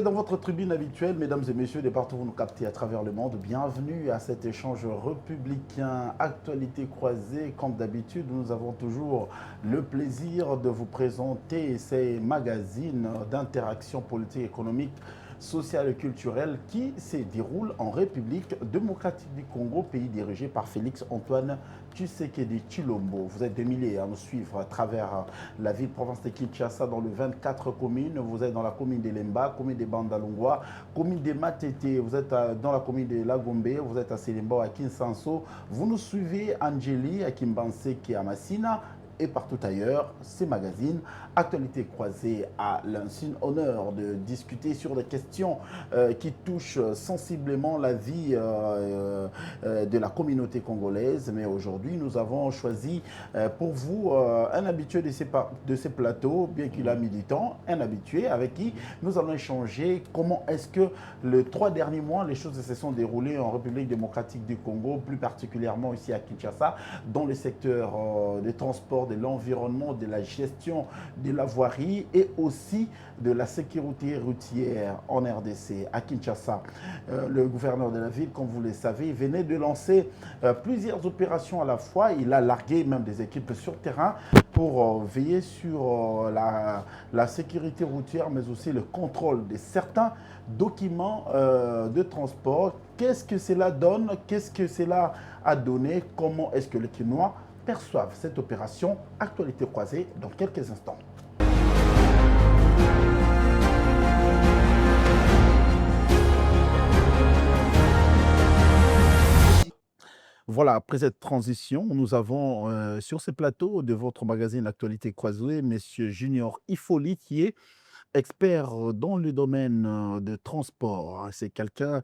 êtes dans votre tribune habituelle, mesdames et messieurs, des partout où vous nous captez à travers le monde. Bienvenue à cet échange républicain, actualité croisée. Comme d'habitude, nous avons toujours le plaisir de vous présenter ces magazines d'interaction politique, économique, sociale et culturelle qui se déroulent en République démocratique du Congo, pays dirigé par Félix-Antoine Tshisekedi Tshilombo. Vous êtes des milliers à nous suivre à travers la ville-province de Kinshasa dans les 24 communes. Vous êtes dans la commune de Lemba, commune de Bandalungwa, commune de Matete, vous êtes dans la commune de Lagombe, vous êtes à Selemba, à Kinsanso. Vous nous suivez Angeli, à Kimbanseke, à Massina, et partout ailleurs, ces magazines, actualités croisées, à l'insigne honneur de discuter sur des questions qui touchent sensiblement la vie de la communauté congolaise. Mais aujourd'hui, nous avons choisi pour vous un habitué de ces plateaux, bien qu'il a militant, un habitué avec qui nous allons échanger comment est-ce que les 3 derniers mois, les choses se sont déroulées en République démocratique du Congo, plus particulièrement ici à Kinshasa, dans le secteur des transports, de l'environnement, de la gestion de la voirie et aussi de la sécurité routière en RDC, à Kinshasa. Le gouverneur de la ville, comme vous le savez, venait de lancer plusieurs opérations à la fois. Il a largué même des équipes sur terrain pour veiller sur la sécurité routière, mais aussi le contrôle de certains documents de transport. Qu'est-ce que cela donne? Qu'est-ce que cela a donné? Comment est-ce que les Kinois perçoivent cette opération? Actualité croisée dans quelques instants. Voilà, après cette transition, nous avons sur ce plateau de votre magazine Actualité croisée, M. Junior Ifoli, qui est expert dans le domaine de transport. C'est quelqu'un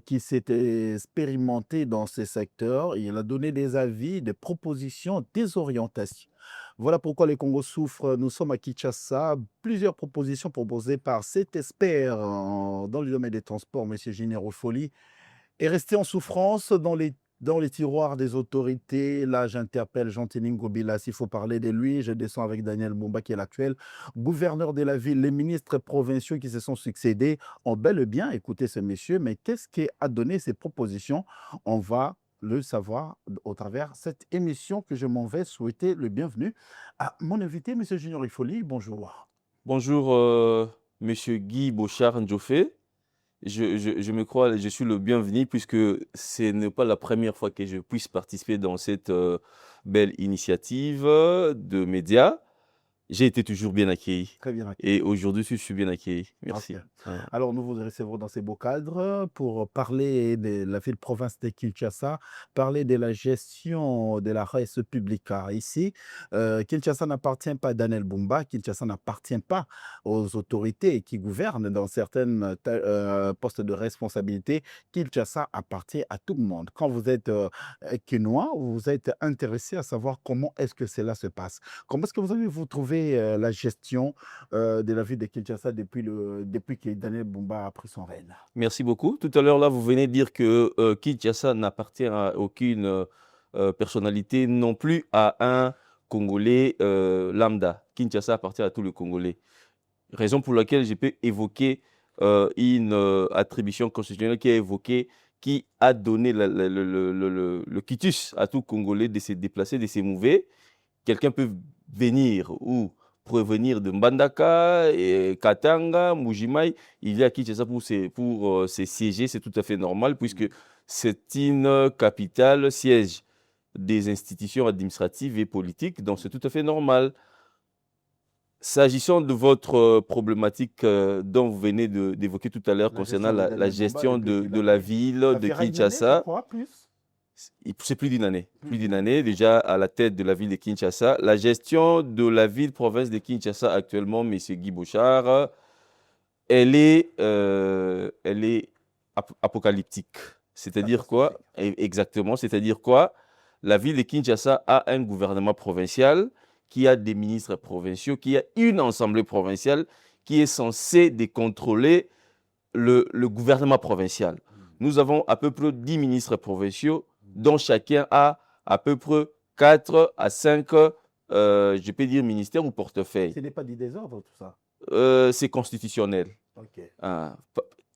qui s'est expérimenté dans ces secteurs. Il a donné des avis, des propositions, des orientations. Voilà pourquoi les Congo souffrent. Nous sommes à Kinshasa. Plusieurs propositions proposées par cet expert dans le domaine des transports, M. Junior Ifoli, est resté en souffrance dans les tiroirs des autorités. Là, j'interpelle Jean-Téning Gobila. S'il faut parler de lui, je descends avec Daniel Bumba, qui est l'actuel gouverneur de la ville. Les ministres provinciaux qui se sont succédés ont bel et bien écouté ce monsieur, mais qu'est-ce qui a donné ces propositions? On va le savoir au travers cette émission que je m'en vais souhaiter le bienvenu à mon invité, M. Junior Ifoli. Bonjour. Bonjour, Monsieur Guy Bochard-Ndjofé. Je me crois, je suis le bienvenu puisque ce n'est pas la première fois que je puisse participer dans cette belle initiative de médias. J'ai été toujours bien accueilli. Très bien. Et aujourd'hui, je suis bien accueilli. Merci. Ok. Ouais. Alors, nous vous recevrons dans ces beaux cadres pour parler de la ville-province de Kinshasa, parler de la gestion de la res publica. Ici, Kinshasa n'appartient pas à Daniel Bumba, Kinshasa n'appartient pas aux autorités qui gouvernent dans certains postes de responsabilité. Kinshasa appartient à tout le monde. Quand vous êtes quinois, vous êtes intéressé à savoir comment est-ce que cela se passe. Comment est-ce que vous trouvez la gestion de la ville de Kinshasa depuis que Daniel Bumba a pris son règne? Merci beaucoup. Tout à l'heure, là, vous venez de dire que Kinshasa n'appartient à aucune personnalité, non plus à un Congolais lambda. Kinshasa appartient à tous les Congolais. Raison pour laquelle je peux évoquer une attribution constitutionnelle qui a donné le quitus à tout Congolais de se déplacer, de se mouver. Quelqu'un peut venir ou provenir de Mbandaka, et Katanga, Mujimai. Il y a Kinshasa pour se siéger, c'est tout à fait normal puisque c'est une capitale, siège des institutions administratives et politiques, donc c'est tout à fait normal. S'agissant de votre problématique dont vous venez d'évoquer tout à l'heure concernant la gestion de la ville de Kinshasa, c'est plus d'une année. Plus d'une année déjà à la tête de la ville de Kinshasa. La gestion de la ville-province de Kinshasa actuellement, M. Guy Bochard, elle est apocalyptique. C'est-à-dire quoi? Exactement. C'est-à-dire quoi? La ville de Kinshasa a un gouvernement provincial qui a des ministres provinciaux, qui a une assemblée provinciale qui est censée contrôler le gouvernement provincial. Nous avons à peu près 10 ministres provinciaux, dont chacun a à peu près 4 à 5, je peux dire, ministères ou portefeuilles. Ce n'est pas du désordre, tout ça? C'est constitutionnel. Ok. Ah,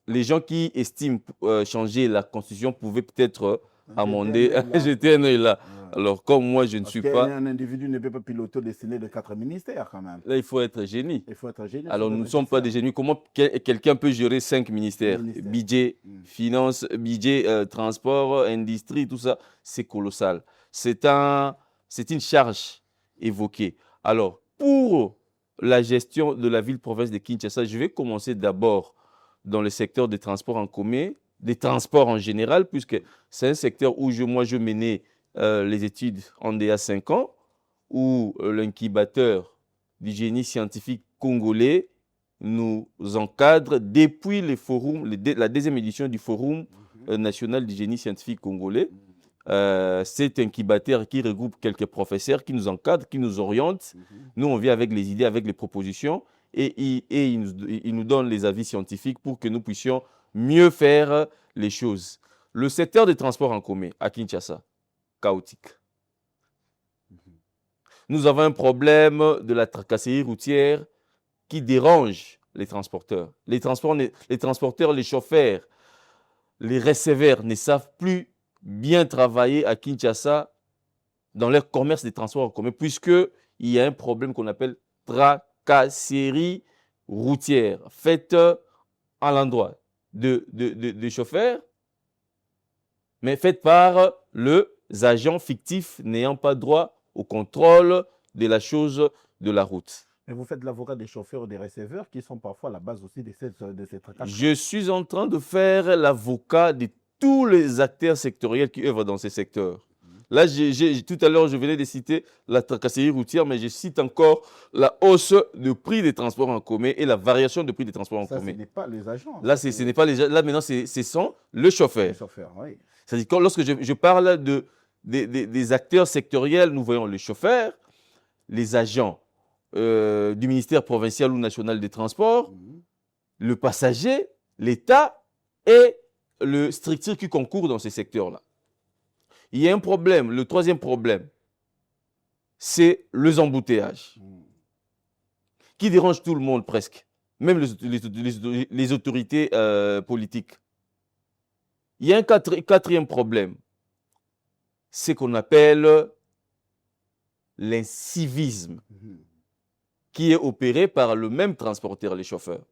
les gens qui estiment changer la constitution pouvaient peut-être amender, jeter un œil là. Ouais. Alors, comme moi, je ne Parce suis pas, qu'un individu ne peut pas piloter le destiné de 4 ministères quand même. là, il faut être génie. Il faut être génie. Alors, nous ne sommes pas des génies. Comment quelqu'un peut gérer 5 ministères? Budget, finance, budget, transport, industrie, tout ça, c'est colossal. C'est une charge évoquée. Alors, pour la gestion de la ville-province de Kinshasa, je vais commencer d'abord dans le secteur des transports en commun, des transports en général, puisque c'est un secteur où moi, je menais les études en DA 5 ans, où l'incubateur du génie scientifique congolais nous encadre depuis les forums, la deuxième édition du Forum national du génie scientifique congolais. C'est un incubateur qui regroupe quelques professeurs qui nous encadrent, qui nous orientent. Nous, on vient avec les idées, avec les propositions et ils nous donnent les avis scientifiques pour que nous puissions mieux faire les choses. Le secteur des transports en commun à Kinshasa, chaotique. Nous avons un problème de la tracasserie routière qui dérange les transporteurs. Les transporteurs, les chauffeurs, les receveurs ne savent plus bien travailler à Kinshasa dans leur commerce des transports en commun, puisqu'il y a un problème qu'on appelle tracasserie routière, faite à l'endroit de chauffeurs, mais faite par les agents fictifs n'ayant pas droit au contrôle de la chose de la route. Et vous faites l'avocat des chauffeurs et des receveurs qui sont parfois à la base aussi de ces tracasseries. Je suis en train de faire l'avocat de tous les acteurs sectoriels qui œuvrent dans ces secteurs. Là, tout à l'heure, je venais de citer la tracasserie routière, mais je cite encore la hausse de prix des transports en commun et la variation de prix des transports en commun. Ce n'est pas les agents. Là, ce n'est pas les agents. Là, maintenant, ce sont le chauffeur. Les chauffeurs, oui. C'est-à-dire que lorsque je parle des acteurs sectoriels, nous voyons les chauffeurs, les agents du ministère provincial ou national des transports, le passager, l'État et le structure qui concourt dans ces secteurs-là. Il y a un problème. Le troisième problème, c'est les embouteillages qui dérangent tout le monde presque, même les autorités politiques. Il y a un quatrième problème, c'est qu'on appelle l'incivisme qui est opéré par le même transporteur, les chauffeurs.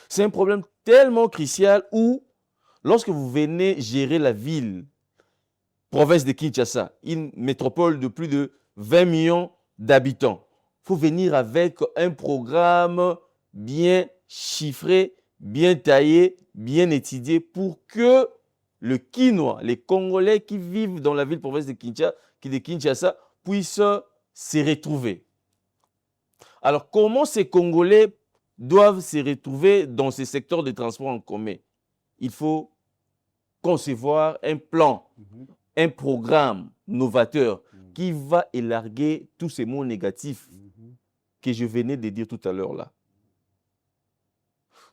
C'est un problème tellement crucial où, lorsque vous venez gérer la ville, province de Kinshasa, une métropole de plus de 20 millions d'habitants, il faut venir avec un programme bien chiffré, bien taillé, bien étudié pour que le Kinois, les Congolais qui vivent dans la ville province de Kinshasa puissent se retrouver. Alors, comment ces Congolais doivent se retrouver dans ces secteurs de transport en commun? Il faut concevoir un plan, un programme novateur qui va élarguer tous ces mots négatifs que je venais de dire tout à l'heure là.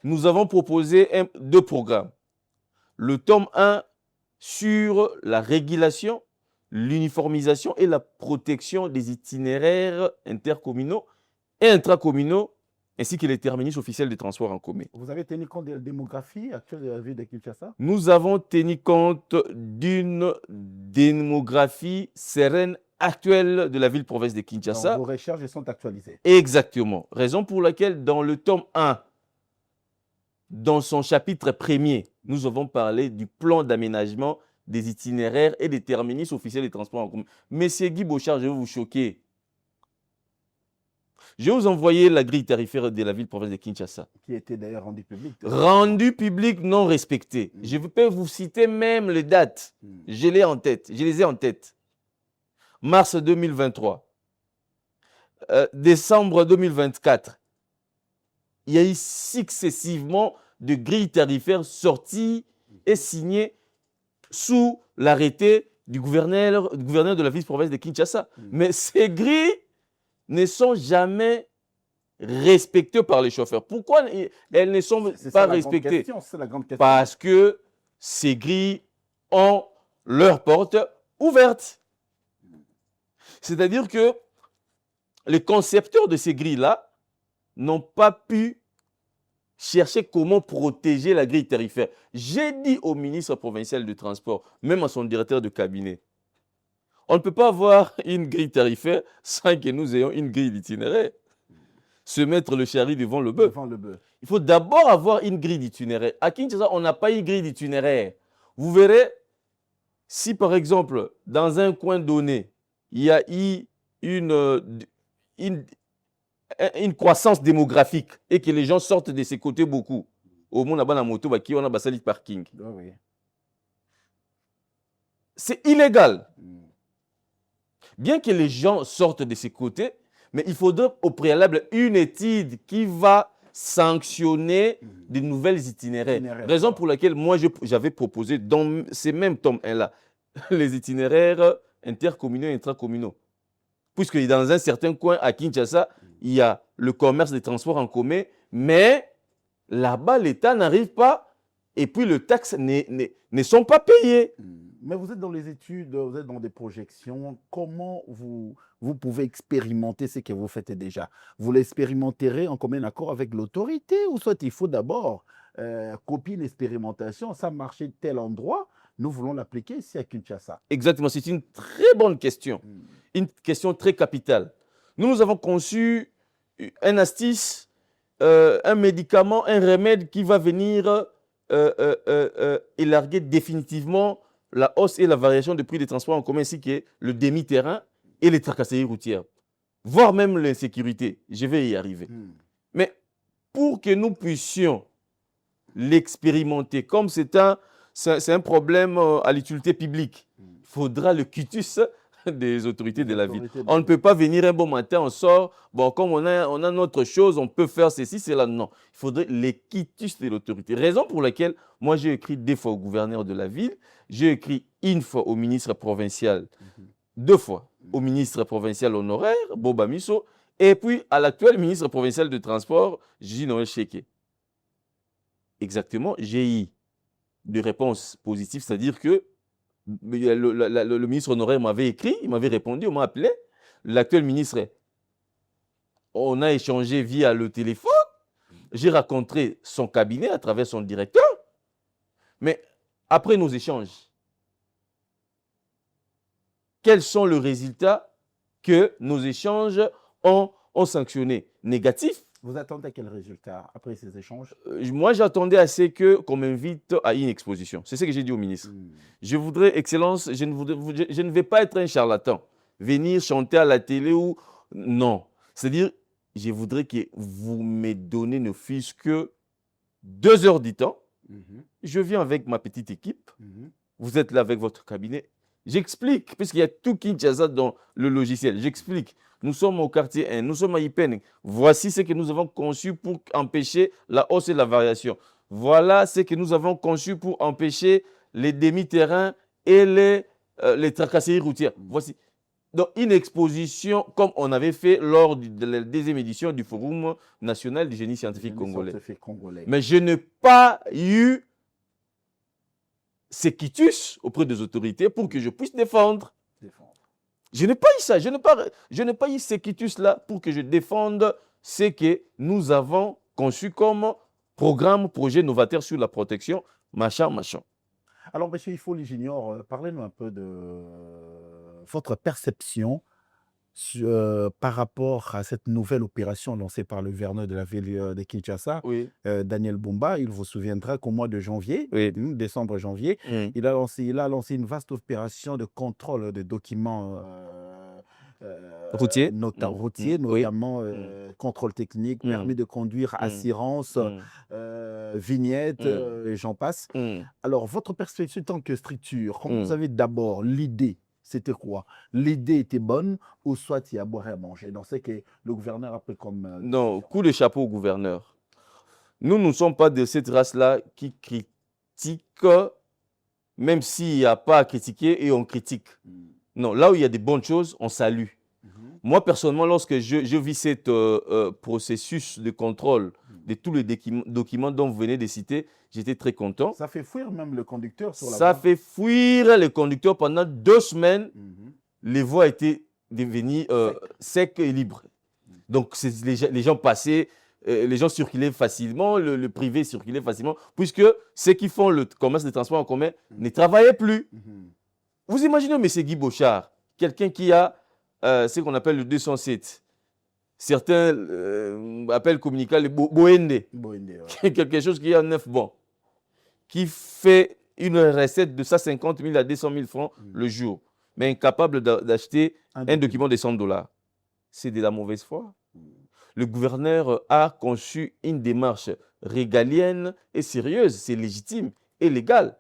Nous avons proposé deux programmes. Le tome 1 sur la régulation, l'uniformisation et la protection des itinéraires intercommunaux et intracommunaux, ainsi que les terminus officiels de transport en commun. Vous avez tenu compte de la démographie actuelle de la ville de Kinshasa? Nous avons tenu compte d'une démographie sereine actuelle de la ville-province de Kinshasa. Donc, vos recherches sont actualisées. Exactement. Raison pour laquelle, dans le tome 1, dans son chapitre premier, nous avons parlé du plan d'aménagement des itinéraires et des terminus officiels de transport en commun. Monsieur Guy Bochard, je vais vous choquer. Je vais vous envoyer la grille tarifaire de la ville-province de Kinshasa. Qui était d'ailleurs rendue publique. Rendue publique, non respectée. Je peux vous citer même les dates. Je les ai en tête. Mars 2023. Décembre 2024. Il y a eu successivement de grilles tarifaires sorties et signées sous l'arrêté du gouverneur de la ville-province de Kinshasa. Mais ces grilles ne sont jamais respectées par les chauffeurs. Pourquoi elles ne sont pas respectées? C'est la grande question. Parce que ces grilles ont leurs portes ouvertes. C'est-à-dire que les concepteurs de ces grilles-là n'ont pas pu chercher comment protéger la grille tarifaire. J'ai dit au ministre provincial du Transport, même à son directeur de cabinet, on ne peut pas avoir une grille tarifaire sans que nous ayons une grille d'itinéraire. Se mettre le chari devant le bœuf. Il faut d'abord avoir une grille d'itinéraire. À Kinshasa, on n'a pas une grille d'itinéraire. Vous verrez, si par exemple, dans un coin donné, il y a eu une croissance démographique et que les gens sortent de ces côtés beaucoup, au monde la moto, on a basali parking. Oh oui. C'est illégal. Bien que les gens sortent de ces côtés, mais il faudrait au préalable une étude qui va sanctionner de nouvelles itinéraires. Raison pour laquelle moi j'avais proposé dans ces mêmes tomes 1-là, les itinéraires intercommunaux et intracommunaux. Puisque dans un certain coin à Kinshasa, il y a le commerce des transports en commun, mais là-bas, l'État n'arrive pas et puis les taxes ne sont pas payées. Mais vous êtes dans les études, vous êtes dans des projections. Comment vous pouvez expérimenter ce que vous faites déjà? Vous l'expérimenterez en commun accord avec l'autorité ou soit il faut d'abord copier l'expérimentation, ça marchait tel endroit, nous voulons l'appliquer ici à Kinshasa? Exactement, c'est une très bonne question, une question très capitale. Nous avons conçu un astuce, un médicament, un remède qui va venir élarguer définitivement la hausse et la variation du prix des transports en commun ainsi que le demi-terrain et les tracasseries routières, voire même l'insécurité. Je vais y arriver. Mais pour que nous puissions l'expérimenter, comme c'est un problème à l'utilité publique, il faudra le quitus des autorités de la ville. On ne peut pas venir un bon matin, on sort, bon, comme on a notre chose, on peut faire ceci, cela. Non, il faudrait les quitus de l'autorité. Raison pour laquelle moi j'ai écrit 2 fois au gouverneur de la ville, j'ai écrit 1 fois au ministre provincial, 2 fois au ministre provincial honoraire, Boba Misso, et puis à l'actuel ministre provincial de transport, Gigi Noël Cheke. Exactement, j'ai eu des réponses positives, c'est-à-dire que le ministre honoraire m'avait écrit, il m'avait répondu, on m'a appelé. L'actuel ministre, on a échangé via le téléphone. J'ai rencontré son cabinet à travers son directeur. Mais après nos échanges, quels sont les résultats que nos échanges ont sanctionnés? Négatifs. Vous attendez quel résultat après ces échanges? Moi, j'attendais assez qu'on m'invite à une exposition. C'est ce que j'ai dit au ministre. Je voudrais, Excellence, je ne vais pas être un charlatan. Venir chanter à la télé ou... Non. C'est-à-dire, je voudrais que vous me donnez ne fût-ce que 2 heures du temps. Je viens avec ma petite équipe. Vous êtes là avec votre cabinet. J'explique, puisqu'il y a tout Kinshasa dans le logiciel. J'explique. Nous sommes au quartier 1, nous sommes à Ipene. Voici ce que nous avons conçu pour empêcher la hausse et la variation. Voilà ce que nous avons conçu pour empêcher les demi-terrains et les tracasseries routières. Voici. Donc, une exposition comme on avait fait lors de la 2e édition du Forum national du génie scientifique congolais. Mais je n'ai pas eu ce quitus auprès des autorités pour que je puisse défendre. Je n'ai pas eu ça, je n'ai pas eu ce quitus-là pour que je défende ce que nous avons conçu comme programme, projet novateur sur la protection, machin. Alors, M. Ifoli Junior, parlez-nous un peu de votre perception par rapport à cette nouvelle opération lancée par le gouverneur de la ville de Kinshasa, Daniel Bumba. Il vous souviendra qu'au mois de janvier, décembre-janvier, il a lancé une vaste opération de contrôle de documents routiers, notamment contrôle technique, permis de conduire, assurance, vignette, et j'en passe. Alors, votre perspective en tant que structure, comme vous avez d'abord l'idée, c'était quoi? L'idée était bonne ou soit il y a à boire et à manger? Donc, c'est que le gouverneur a pris comme... Non, coup de chapeau au gouverneur. Nous ne sommes pas de cette race-là qui critique, même s'il n'y a pas à critiquer et on critique. Non, là où il y a des bonnes choses, on salue. Moi, personnellement, lorsque je vis ce processus de contrôle de tous les documents dont vous venez de citer, j'étais très content. Ça fait fuir même le conducteur sur la voie. Ça fait fuir le conducteur pendant 2 semaines. Les voies étaient devenues secs et libres. Donc, les gens passaient les gens circulaient facilement, le privé circulait facilement, puisque ceux qui font le commerce des transports en commun ne travaillaient plus. Vous imaginez M. Guy Bochard, quelqu'un qui a ce qu'on appelle le 207. Certains appellent communicant le Boende. Ouais. Quelque chose qui a 9 bons. Qui fait une recette de 150 000 à 200 000 francs le jour, mais incapable d'acheter un document de $100. C'est de la mauvaise foi. Le gouverneur a conçu une démarche régalienne et sérieuse. C'est légitime et légal.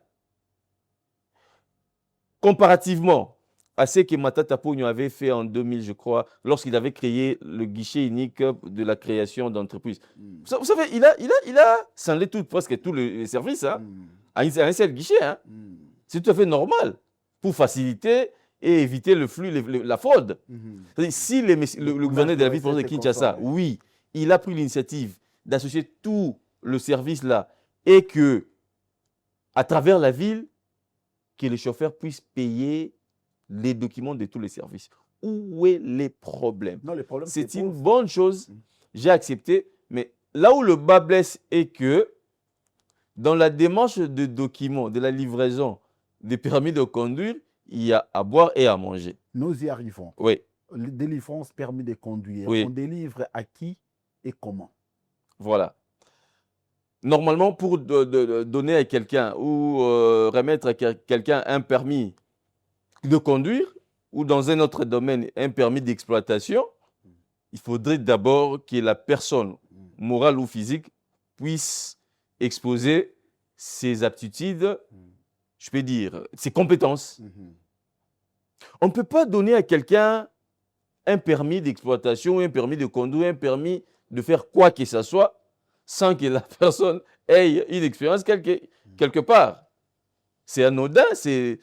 Comparativement à ce que Matata Pogno avait fait en 2000, je crois, lorsqu'il avait créé le guichet unique de la création d'entreprises. Vous savez, il a scindé presque tous les services à un seul guichet. Hein. C'est tout à fait normal pour faciliter et éviter le flux, la fraude. Si le gouverneur de la ville de Kinshasa, oui, il a pris l'initiative d'associer tout le service là et que, à travers la ville, que les chauffeurs puissent payer les documents de tous les services. Où est les problèmes? Non, les problèmes, c'est une bonne chose, j'ai accepté, mais là où le bas blesse est que dans la démarche de documents, de la livraison des permis de conduire, il y a à boire et à manger. Nous y arrivons. Oui. Délivrance permis de conduire. Oui. On délivre à qui et comment? Voilà. Normalement, pour donner à quelqu'un ou remettre à quelqu'un un permis de conduire ou dans un autre domaine un permis d'exploitation, il faudrait d'abord que la personne, morale ou physique, puisse exposer ses aptitudes, je peux dire, ses compétences. On ne peut pas donner à quelqu'un un permis d'exploitation, un permis de conduire, un permis de faire quoi que ce soit, sans que la personne ait une expérience quelque part. C'est anodin, c'est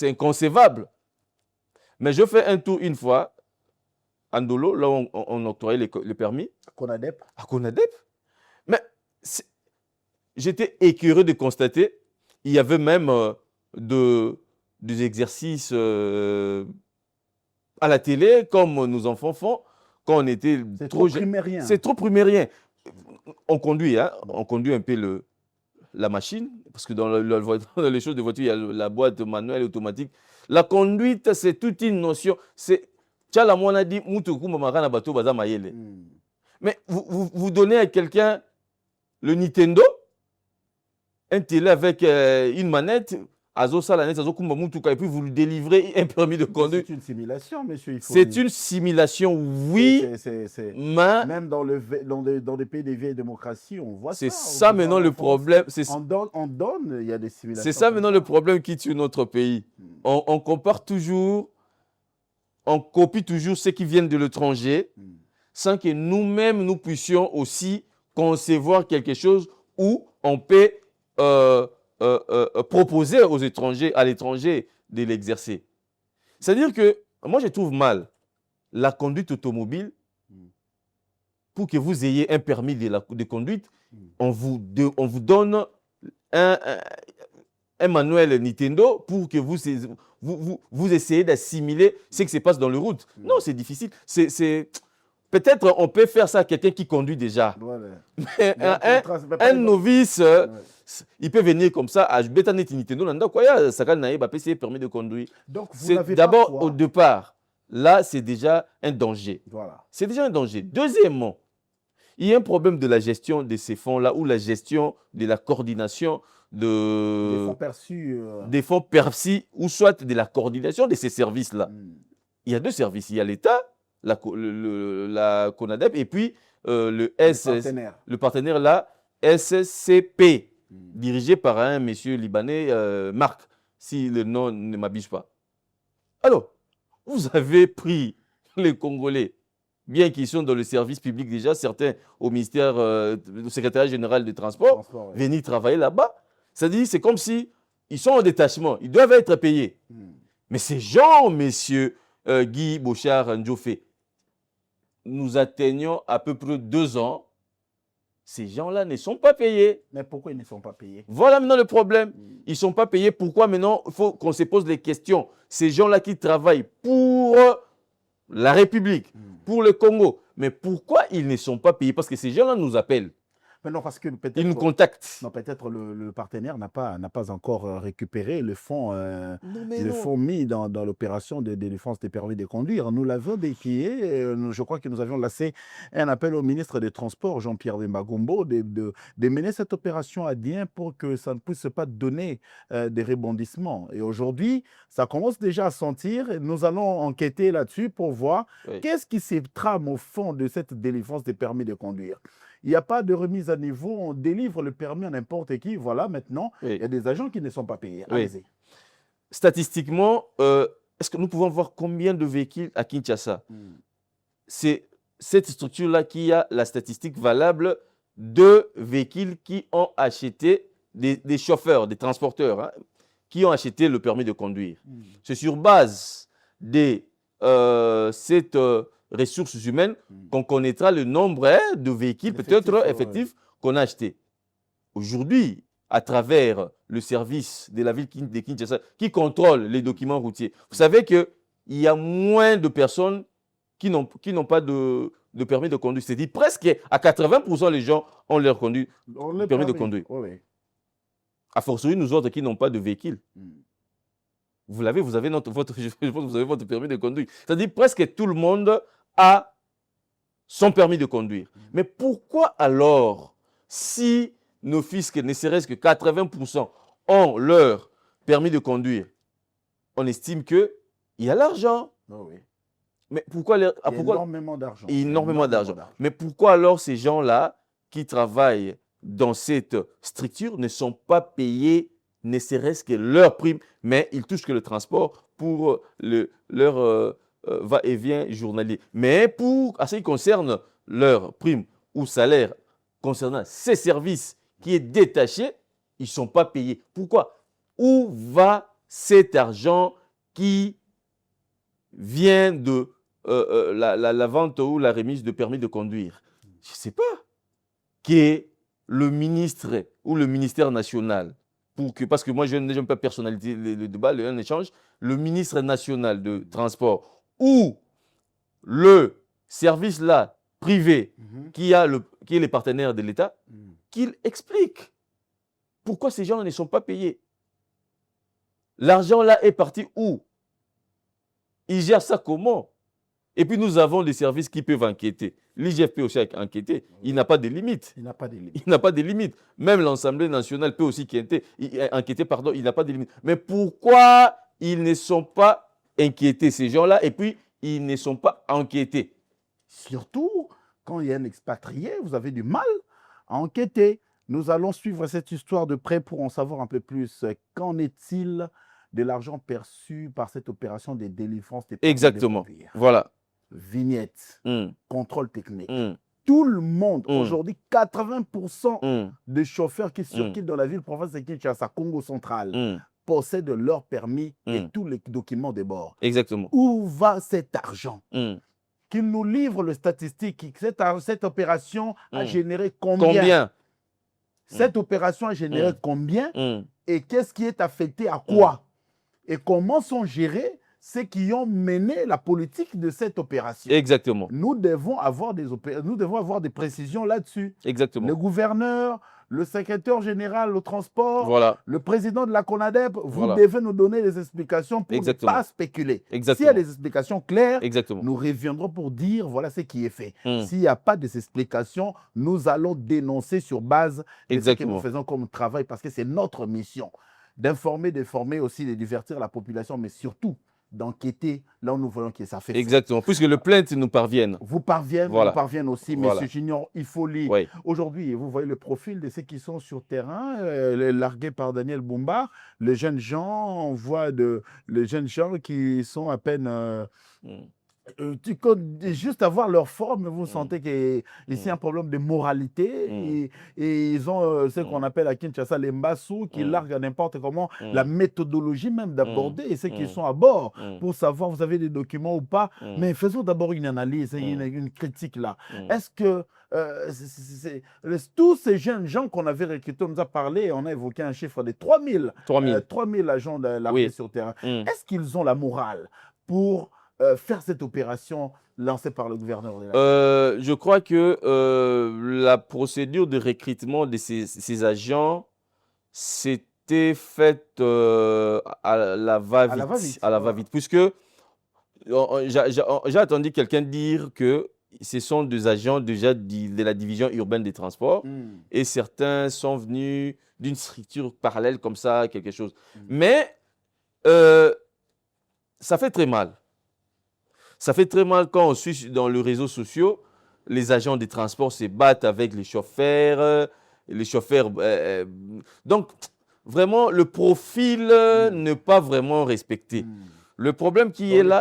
inconcevable. Mais je fais un tour une fois, à Ndolo, là où on octroyait le permis. À Conadep. À Conadep. Mais j'étais écœuré de constater, il y avait même des exercices à la télé, comme nos enfants font, quand on était trop primérien. C'est trop primérien. On conduit, hein, on conduit un peu la machine, parce que dans les choses de voiture, il y a la boîte manuelle et automatique. La conduite, c'est toute une notion. Mais vous donnez à quelqu'un le Nintendo, un télé avec une manette, et puis vous lui délivrez un permis de conduire. C'est une simulation, monsieur. C'est une simulation, oui. Mais même dans les pays des vieilles démocraties, on voit ça. C'est ça maintenant le problème. On donne, il y a des simulations. C'est ça maintenant le problème qui tue notre pays. On compare toujours, on copie toujours ceux qui viennent de l'étranger, sans que nous-mêmes, nous puissions aussi concevoir quelque chose où on peut proposer aux étrangers, à l'étranger de l'exercer. C'est-à-dire que moi, je trouve mal la conduite automobile. Pour que vous ayez un permis de conduite, on vous donne un manuel Nintendo pour que vous essayez d'assimiler ce qui se passe dans les routes. Non, c'est difficile. Peut-être on peut faire ça à quelqu'un qui conduit déjà. Voilà. Mais un novice, il peut venir comme ça, à Nintendo, ça permis de conduire. Donc, vous n'avez d'abord, au départ, là, c'est déjà un danger. Voilà. C'est déjà un danger. Deuxièmement, il y a un problème de la gestion de ces fonds-là ou la gestion de la coordination des fonds perçus ou soit de la coordination de ces services-là. Il y a deux services. Il y a l'État, la CONADEP et puis le partenaire là, SCP, dirigé par un monsieur libanais, Marc, si le nom ne m'abuse pas. Alors, vous avez pris les Congolais, bien qu'ils sont dans le service public déjà, certains au ministère, au secrétariat général des Transports, venir travailler là-bas. C'est-à-dire, c'est comme si ils sont en détachement, ils doivent être payés. Mais ces gens, messieurs Guy Bochard Ndjofé, nous atteignons à peu près 2 ans. Ces gens-là ne sont pas payés. Mais pourquoi ils ne sont pas payés? Voilà maintenant le problème. Ils ne sont pas payés. Pourquoi maintenant? Il faut qu'on se pose les questions. Ces gens-là qui travaillent pour la République, pour le Congo. Mais pourquoi ils ne sont pas payés? Parce que ces gens-là nous appellent. Mais non, parce que Ils nous contactent. Non, peut-être le partenaire n'a pas encore récupéré le fonds, Non. mis dans l'opération de défense des permis de conduire. Nous l'avions décrié. Je crois que nous avions lancé un appel au ministre des Transports, Jean-Pierre Bemba-Gombo, de mener cette opération à bien pour que ça ne puisse pas donner des rebondissements. Et aujourd'hui, ça commence déjà à sentir. Et nous allons enquêter là-dessus pour voir qu'est-ce qui se trame au fond de cette délivrance des permis de conduire. Il n'y a pas de remise à niveau, on délivre le permis à n'importe qui. Voilà, maintenant, il y a des agents qui ne sont pas payés. Allez-y. Statistiquement, est-ce que nous pouvons voir combien de véhicules à Kinshasa? C'est cette structure-là qui a la statistique valable de véhicules qui ont acheté, des chauffeurs, des transporteurs, hein, qui ont acheté le permis de conduire. C'est sur base de cette ressources humaines qu'on connaîtra le nombre de véhicules peut-être effectifs qu'on a achetés. Aujourd'hui, à travers le service de la ville de Kinshasa qui contrôle les documents routiers, vous savez qu'il y a moins de personnes qui n'ont pas de permis de conduire. C'est-à-dire presque à 80% les gens ont leur permis de conduire. A fortiori, nous autres qui n'ont pas de véhicule. Vous avez votre permis de conduire. C'est-à-dire presque tout le monde a son permis de conduire. Mais pourquoi alors, si nos fiscs, ne serait-ce que 80% ont leur permis de conduire, on estime qu'il y a l'argent. Mais pourquoi énormément d'argent. Énormément d'argent. Mais pourquoi alors ces gens-là qui travaillent dans cette structure ne sont pas payés, ne serait-ce que leur prime, mais ils touchent que le transport pour leur va-et-vient journalier. Mais pour ce qui concerne leur prime ou salaire concernant ces services qui est détaché, ils ne sont pas payés. Pourquoi? Où va cet argent qui vient de la vente ou la remise de permis de conduire? Je ne sais pas. Qui est le ministre ou le ministère national, parce que moi je n'aime pas personnalité le débat, un échange, le ministre national de transport ou le service là privé qui est les partenaires de l'État, qu'il explique pourquoi ces gens ne sont pas payés. L'argent là est parti où? Ils gèrent ça comment? Et puis nous avons des services qui peuvent enquêter. L'IGF peut aussi enquêter. Il n'a pas de limite. Il n'a pas de limite. Il n'a pas de limite. Même l'Assemblée nationale peut aussi enquêter. Il n'a pas de limite. Mais pourquoi ils ne sont pas inquiétés, ces gens-là, et puis ils ne sont pas enquêtés? Surtout quand il y a un expatrié, vous avez du mal à enquêter. Nous allons suivre cette histoire de près pour en savoir un peu plus. Qu'en est-il de l'argent perçu par cette opération de délivrance des permis? Exactement. Voilà. Vignette, contrôle technique. tout le monde, aujourd'hui, 80% des chauffeurs qui circulent dans la ville province de Kinshasa, Congo central, possèdent leur permis et tous les documents de bord. Exactement. Où va cet argent? Qu'il nous livre les statistiques. Cette opération a généré combien? Cette opération a généré combien? Et qu'est-ce qui est affecté à quoi? Et comment sont gérés ceux qui ont mené la politique de cette opération? Exactement. Nous devons avoir des précisions là-dessus. Exactement. Le gouverneur, le secrétaire général au transport, voilà. le président de la CONADEP, vous devez nous donner des explications pour ne pas spéculer. S'il y a des explications claires, nous reviendrons pour dire voilà ce qui est fait. S'il n'y a pas de explications, nous allons dénoncer sur base de ce que nous faisons comme travail, parce que c'est notre mission d'informer, de former aussi, de divertir la population, mais surtout d'enquêter là où nous voyons que ça fait. Exactement, puisque les plaintes nous parviennent. Vous parviennent, nous parviennent aussi, M. Junior, il faut lire. Oui. Aujourd'hui, vous voyez le profil de ceux qui sont sur terrain, largués par Daniel Bumba. Les jeunes gens, on voit les jeunes gens qui sont à peine... juste avoir leur forme, vous sentez qu'il y a un problème de moralité et ils ont ce qu'on appelle à Kinshasa les mbassous qui larguent à n'importe comment, la méthodologie même d'aborder ceux qui sont à bord pour savoir vous avez des documents ou pas. Mais faisons d'abord une analyse, une critique là. Est-ce que tous ces jeunes gens qu'on avait recrutés, on nous a parlé, on a évoqué un chiffre de 3000 agents de l'armée sur terrain. Est-ce qu'ils ont la morale pour faire cette opération lancée par le gouverneur de la Je crois que la procédure de recrutement de ces agents s'était faite à la va-vite, puisque j'ai entendu quelqu'un dire que ce sont des agents déjà de la division urbaine des transports et certains sont venus d'une structure parallèle comme ça, quelque chose. Mais ça fait très mal. Ça fait très mal quand on suit dans les réseaux sociaux, les agents des transports se battent avec les chauffeurs. Donc, vraiment, le profil n'est pas vraiment respecté. Le problème qui est là,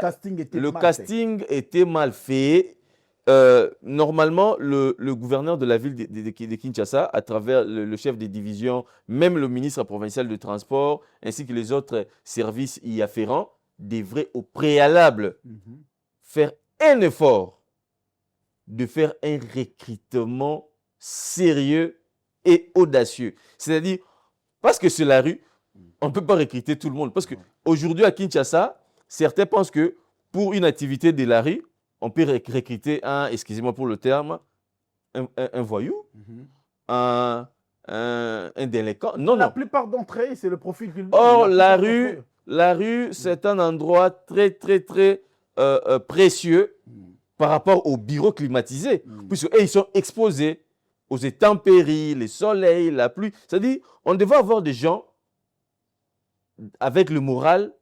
le casting était mal fait. Normalement, le gouverneur de la ville de Kinshasa, à travers le chef des divisions, même le ministre provincial de transport, ainsi que les autres services y afférents, devraient au préalable faire un effort de faire un recrutement sérieux et audacieux. C'est-à-dire, parce que c'est la rue, on ne peut pas recruter tout le monde. Parce qu'aujourd'hui, à Kinshasa, certains pensent que pour une activité de la rue, on peut recruter excusez-moi pour le terme, un voyou, un délinquant. Non, la plupart d'entre eux, c'est le profil qu'ils donnent. Or, la rue, c'est un endroit très, très, très précieux par rapport aux bureaux climatisés, puisqu'ils sont exposés aux intempéries, le soleil, la pluie. C'est-à-dire, on devait avoir des gens avec le moral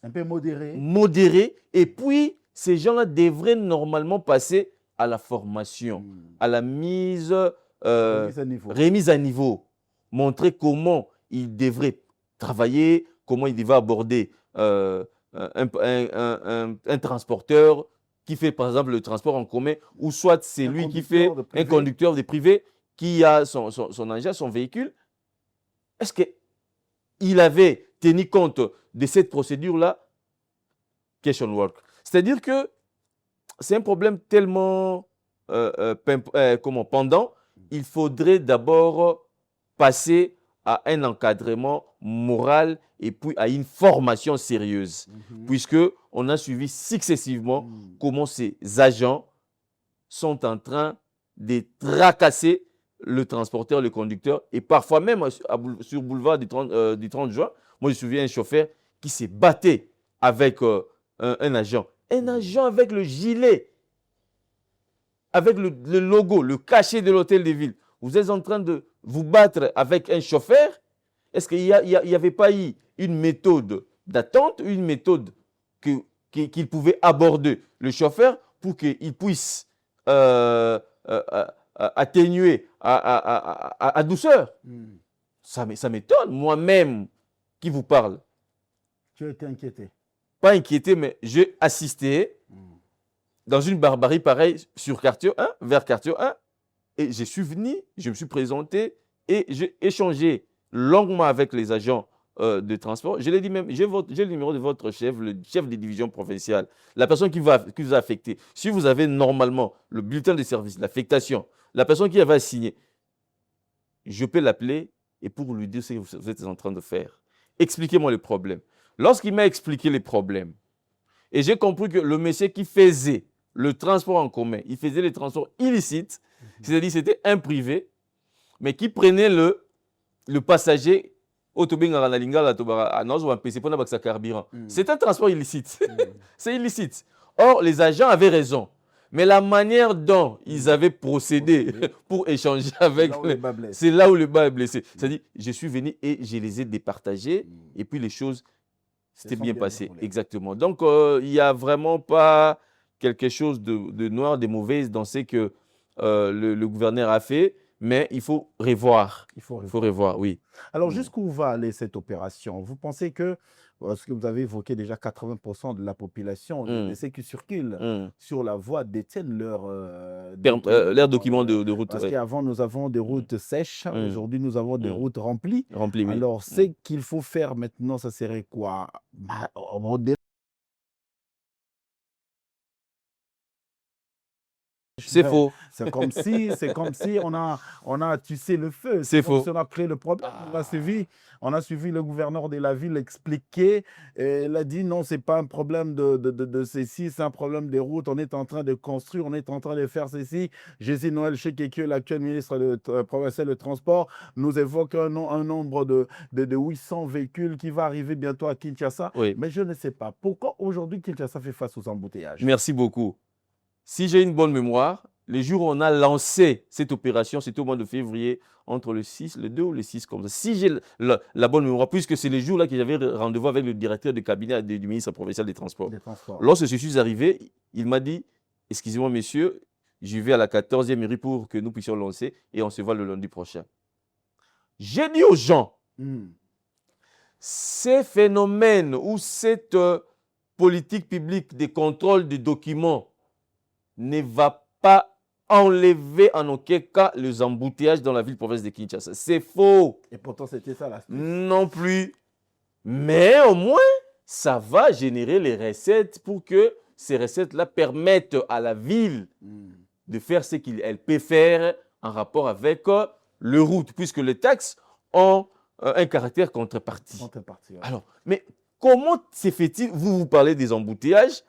un peu modéré, et puis ces gens-là devraient normalement passer à la formation, à la remise à niveau, montrer comment ils devraient travailler, comment ils devraient aborder un transporteur qui fait par exemple le transport en commun, ou soit c'est lui qui fait un conducteur de privé qui a son engin, son véhicule. Est-ce qu'il avait tenu compte de cette procédure-là? Question work. C'est-à-dire que c'est un problème tellement pendant, il faudrait d'abord passer à un encadrement moral et puis à une formation sérieuse, puisqu'on a suivi successivement comment ces agents sont en train de tracasser le transporteur, le conducteur, et parfois même sur le boulevard du 30 juin, moi je me souviens un chauffeur qui s'est battu avec un agent avec le gilet, avec le logo, le cachet de l'hôtel de ville. Vous êtes en train de vous battre avec un chauffeur. Est-ce qu'il n'y avait pas eu une méthode d'attente, une méthode qu'il pouvait aborder le chauffeur pour qu'il puisse atténuer à douceur? Ça m'étonne, moi-même qui vous parle. Tu as été inquiété? Pas inquiété, mais j'ai assisté dans une barbarie pareille sur Quartier 1, vers Quartier 1, et je suis venu, je me suis présenté et j'ai échangé longuement avec les agents de transport. Je l'ai dit même, j'ai le numéro de votre chef, le chef des divisions provinciales, la personne qui vous a affecté. Si vous avez normalement le bulletin de service, l'affectation, la personne qui avait signé, je peux l'appeler et pour lui dire ce que vous êtes en train de faire. Expliquez-moi le problème. Lorsqu'il m'a expliqué les problèmes, et j'ai compris que le monsieur qui faisait le transport en commun, il faisait les transports illicites, c'est-à-dire c'était un privé, mais qui prenait le passager, c'est un transport illicite. C'est illicite. Or, les agents avaient raison. Mais la manière dont ils avaient procédé pour échanger avec c'est là où le bas est blessé. C'est-à-dire, je suis venu et je les ai départagés et puis les choses s'étaient bien passées. Exactement. Donc, il n'y a vraiment pas quelque chose de noir, de mauvais dans ce que le gouverneur a fait, mais il faut revoir. Il faut revoir, oui. Alors, jusqu'où va aller cette opération? Vous pensez que, parce que vous avez évoqué déjà 80% de la population, de ceux qui circulent sur la voie détiennent leur document de route. Parce qu'avant, nous avons des routes sèches. Aujourd'hui, nous avons des routes remplies. Oui. Alors, ce qu'il faut faire maintenant, ça serait quoi? C'est faux. C'est comme si on a tissé le feu. C'est faux. On a créé le problème. On a suivi le gouverneur de la ville expliquer. Il a dit non, c'est pas un problème de ceci, c'est un problème des routes. On est en train de construire, on est en train de faire ceci. Jésus Noël Chekeke, l'actuel ministre provincial de transport, nous évoque un nombre de 800 véhicules qui va arriver bientôt à Kinshasa. Oui. Mais je ne sais pas pourquoi aujourd'hui Kinshasa fait face aux embouteillages. Merci beaucoup. Si j'ai une bonne mémoire, les jours où on a lancé cette opération, c'était au mois de février, entre le 6, le 2 ou le 6 comme ça. Si j'ai la bonne mémoire, puisque c'est les jours-là que j'avais rendez-vous avec le directeur de cabinet du ministre provincial des Transports. Lorsque je suis arrivé, il m'a dit, excusez-moi messieurs, je vais à la 14e mairie pour que nous puissions lancer et on se voit le lundi prochain. J'ai dit aux gens, ces phénomènes ou cette politique publique de contrôle des documents ne va pas enlever en aucun cas les embouteillages dans la ville province de Kinshasa. C'est faux. Et pourtant, c'était ça la astuce. Non plus. Mais au moins, ça va générer les recettes pour que ces recettes-là permettent à la ville de faire ce qu'elle peut faire en rapport avec le route, puisque les taxes ont un caractère contrepartie. Ouais. Alors, mais comment se fait-il, vous parlez des embouteillages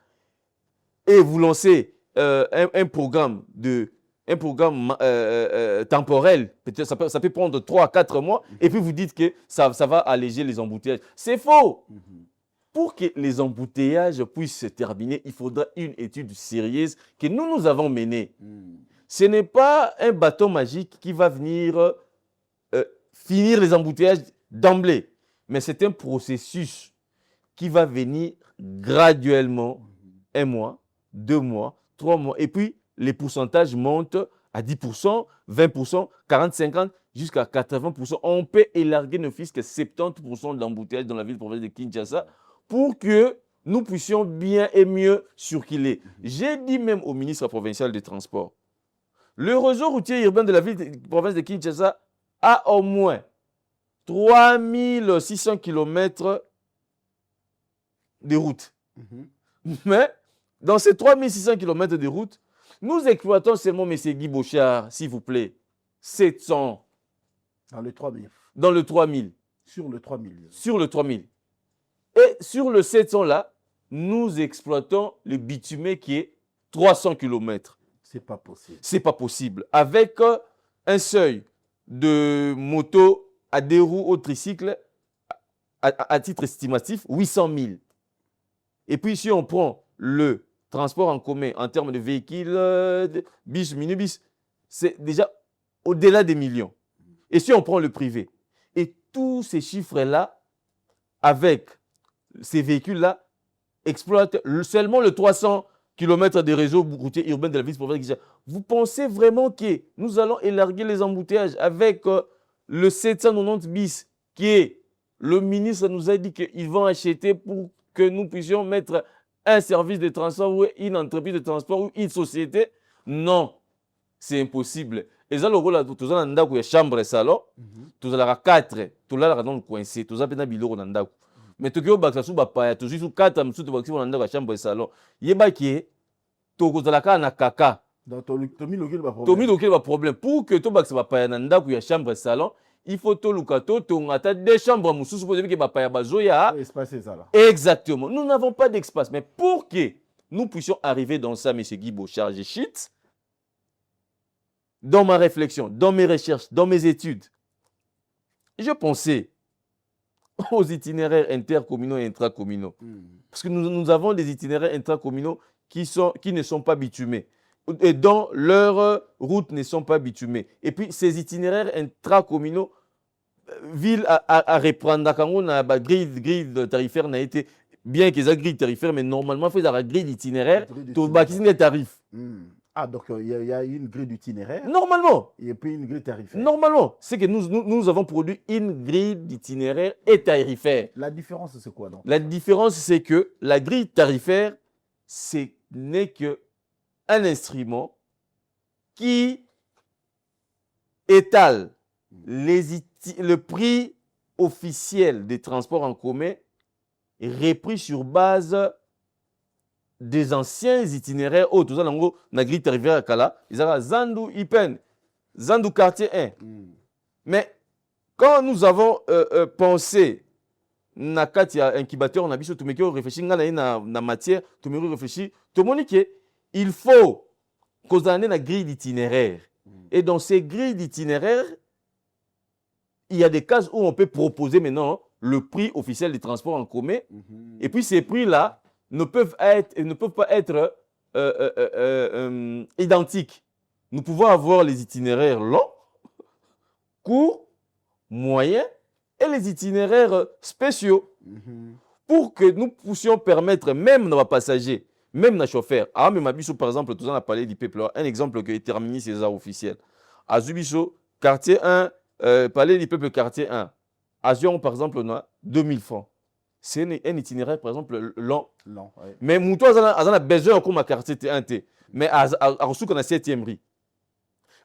et vous lancez un programme temporel, peut-être ça peut prendre 3 à 4 mois, et puis vous dites que ça va alléger les embouteillages. C'est faux. Pour que les embouteillages puissent se terminer, il faudra une étude sérieuse que nous avons menée. Ce n'est pas un bâton magique qui va venir finir les embouteillages d'emblée, mais c'est un processus qui va venir graduellement, 1 mois, 2 mois, 3 mois, et puis les pourcentages montent à 10%, 20%, 40%, 50%, jusqu'à 80%. On peut élargir ne fût-ce que 70% de l'embouteillage dans la ville provinciale de Kinshasa pour que nous puissions bien et mieux circuler. J'ai dit même au ministre provincial des Transports, le réseau routier urbain de la ville de province de Kinshasa a au moins 3600 km de route. Mais dans ces 3600 km de route, nous exploitons seulement, M. Guy Bochard, s'il vous plaît, 700. Dans le 3000. Dans le 3000. Sur le 3000. Sur le 3000. Et sur le 700-là, nous exploitons le bitumé qui est 300 km. C'est pas possible. C'est pas possible. Avec un seuil de moto à 2 roues au tricycle, à titre estimatif, 800 000. Et puis, si on prend le transport en commun en termes de véhicules, bis, minibus, c'est déjà au-delà des millions. Et si on prend le privé, et tous ces chiffres-là, avec ces véhicules-là, exploitent seulement le 300 km des réseaux routiers urbains de la ville provinciale. Vous pensez vraiment que nous allons élargir les embouteillages avec le 790 bis, qui est, le ministre nous a dit qu'ils vont acheter pour que nous puissions mettre un service de transport ou une entreprise de transport ou une société? Non, c'est impossible. Et ça, le rôle, tout ça, dans la chambre et salon, tout ça, 4, tout ça, dans le coincé, tout ça, dans le bureau, dans le mais tu as baksa suba paya tu suis 4 amsu tu bakisi dans la chambre et salon yeba ki to kozalaka na kaka donc tomi lokeli ba problème pour que to bakisa ba paya na ndako ya chambre et salon il faut to lukato to ngata 2 chambres mususu pour que ba paya bazoya espace ça là. Exactement, nous n'avons pas d'espace, mais pour que nous puissions arriver dans ça, M. Guy Bochard, je chute dans ma réflexion, dans mes recherches, dans mes études, je pensais aux itinéraires intercommunaux et intracommunaux. Parce que nous avons des itinéraires intracommunaux qui ne sont pas bitumés et dont leurs routes ne sont pas bitumées. Et puis ces itinéraires intracommunaux, ville à reprendre, quand on a la grille tarifaire n'a été, bien qu'ils aient grille tarifaire, mais normalement, il faut la grille d'itinéraire, tout les tarifs. Ah, donc il y a une grille d'itinéraire. Normalement. Et puis une grille tarifaire. Normalement. C'est que nous avons produit une grille d'itinéraire et tarifaire. La différence, c'est quoi donc? La différence, c'est que la grille tarifaire, ce n'est qu'un instrument qui étale le prix officiel des transports en commun repris sur base des anciens itinéraires où tout ça na grille tarifaire kala, ils ont Zandu Ipen, Zandu quartier 1. Mais quand nous avons pensé na kati ya incubateur na biso tumeki réfléchir na matière, tumeki réfléchir, tout le monde il faut qu'on ait une grille d'itinéraire. Et dans ces grilles d'itinéraire, il y a des cas où on peut proposer maintenant le prix officiel des transports en commun. Et puis ces prix-là ne peuvent pas être identiques. Nous pouvons avoir les itinéraires longs, courts, moyens et les itinéraires spéciaux pour que nous puissions permettre même nos passagers, même nos chauffeurs. Ah, mais Mabiso, par exemple, tout ça, on a parlé du peuple. Un exemple qui est terminé, c'est ça officiel. À Zubiso, quartier 1, palais du peuple, quartier 1. À Zion, par exemple, on a 2000 francs. C'est un itinéraire, par exemple, long. Ouais. Mais Moutou, on a besoin comme à quartier T1T. Mais à Roussouk, on a 7e riz.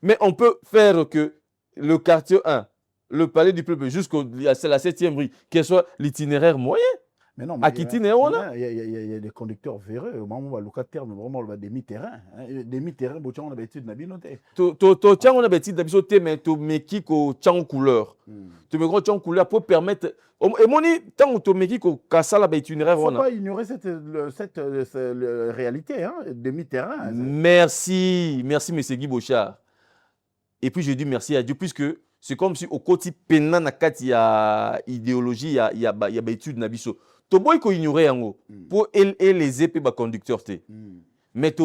Mais on peut faire que le quartier 1, le palais du peuple, jusqu'à la 7e rue, quel soit l'itinéraire moyen. Mais non, à Kitine, on a. Il y a des conducteurs véreux. Au moment où le locataire, vraiment, le demi-terrain. Demi-terrain, on a l'habitude de l'habitude. Tu as l'habitude de mais tu mets qui en couleur. Tu mets en couleur pour permettre. Et mon tant que tu mets qui casse la itinéraire. Il ne faut pas ignorer cette réalité, hein, demi-terrain. Merci, M. Guy Bochard. Et puis je dis merci à Dieu, puisque c'est comme si au quotidien, pénal il y a idéologie, il y a étude nabiso. Tu peux ignorer en haut pour les épées conducteurs. Mais tu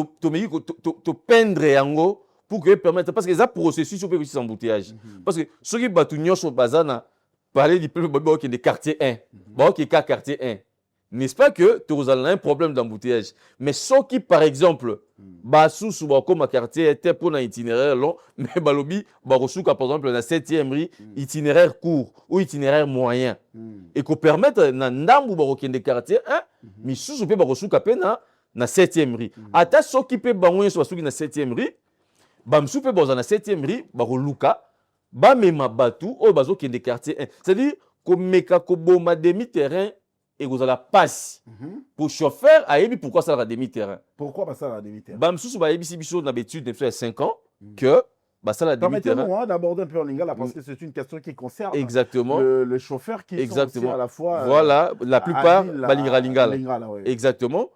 peindre en haut pour que permettre, parce que ça processus peut aussi embouteillage. Parce que ceux qui battent sur bazana parler du peuple qui est quartier 1, qui est quartier 1. N'est-ce pas que tu as un problème d'embouteillage? Mais ceux qui, par exemple, Bassou souvent comme quartier était pour un itinéraire long, mais Balobi, Barosou, par exemple, dans 7e rue, itinéraire court ou itinéraire moyen. Et qu'on permette dans Ndambu Barokien de quartier 1, mais sous peut Barosou Kapena dans 7e rue. Ata ceux qui peut Bangoyen soit sous dans 7e rue, Bamsou peut dans 7e rue, Baroluka, Bamema Batou, ou Bazo qui est de quartier 1. C'est-à-dire qu'on met Kakoboma demi-terrain. Et vous avez la passe pour chauffeur, pourquoi ça a demi-terrain? Pourquoi ça a demi-terrain? Bamsous, on a l'habitude depuis 5 ans que ça a demi-terrain. Permettez-moi d'aborder un peu en lingala parce que c'est une question qui concerne le chauffeur qui sont aussi à la fois. Voilà, la plupart, lingala. Ouais. Exactement.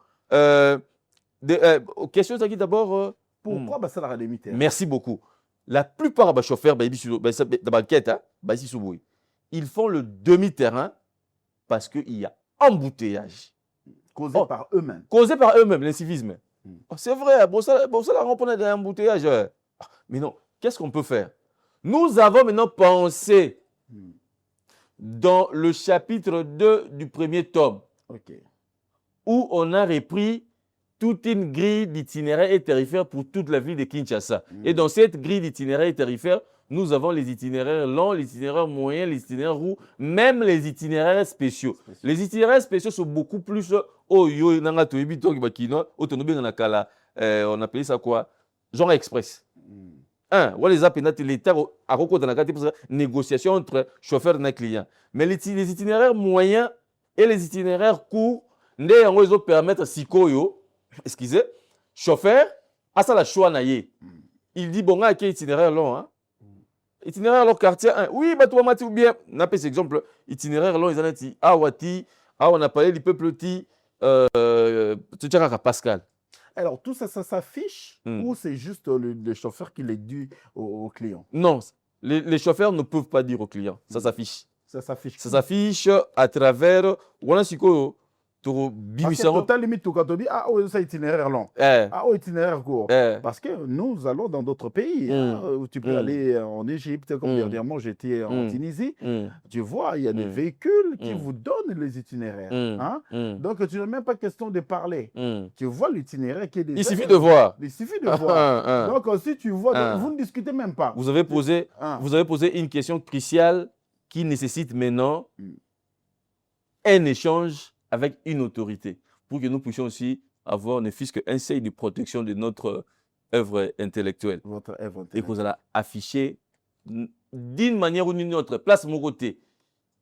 Question d'abord. Pourquoi ça a demi-terrain? Merci beaucoup. La plupart des chauffeurs, ils font le demi-terrain parce qu'il y a embouteillage. Causé par eux-mêmes. Causé par eux-mêmes, l'incivisme. C'est vrai, bon ça la remplir d'un embouteillage. Mais non, qu'est-ce qu'on peut faire? Nous avons maintenant pensé dans le chapitre 2 du premier tome, où on a repris toute une grille d'itinéraire et tarifaire pour toute la ville de Kinshasa. Et dans cette grille d'itinéraire et tarifaire, nous avons les itinéraires longs, les itinéraires moyens, les itinéraires roux, même les itinéraires spéciaux. Les itinéraires spéciaux sont beaucoup plus... on appelle ça quoi? Genre express. L'État a recours dans la négociation entre chauffeur et client. Mais les itinéraires moyens et les itinéraires courts, ils permettent excusez, chauffeur, à ça la choix naïe. Il dit bon, quel itinéraire long, hein? Itinéraire long quartier 1. Oui, bah toi, Mathieu, ou bien, on a fait exemple, itinéraire long, ils ont dit, on a parlé du peuple ti, tu tiens à Pascal. Alors, tout ça s'affiche ou c'est juste le chauffeur qui les dit au client? Non, les chauffeurs ne peuvent pas dire au client, ça s'affiche. Ça s'affiche. Ça s'affiche à travers, voilà, c'est quoi? Total limite tout quand on dit c'est itinéraire long, itinéraire court. Parce que nous allons dans d'autres pays. Où tu peux aller en Égypte, comme dernièrement j'étais en Tunisie. Tu vois, il y a des véhicules qui vous donnent les itinéraires. Donc tu n'as même pas question de parler. Tu vois l'itinéraire qui est déjà. Il suffit de voir. Il suffit de voir. Donc si tu vois, vous ne discutez même pas. Vous avez posé une question cruciale qui nécessite maintenant un échange avec une autorité, pour que nous puissions aussi avoir ne fût-ce qu'un seuil de protection de notre œuvre intellectuelle. Votre œuvre intellectuelle. Et que vous allez afficher d'une manière ou d'une autre, place mon côté.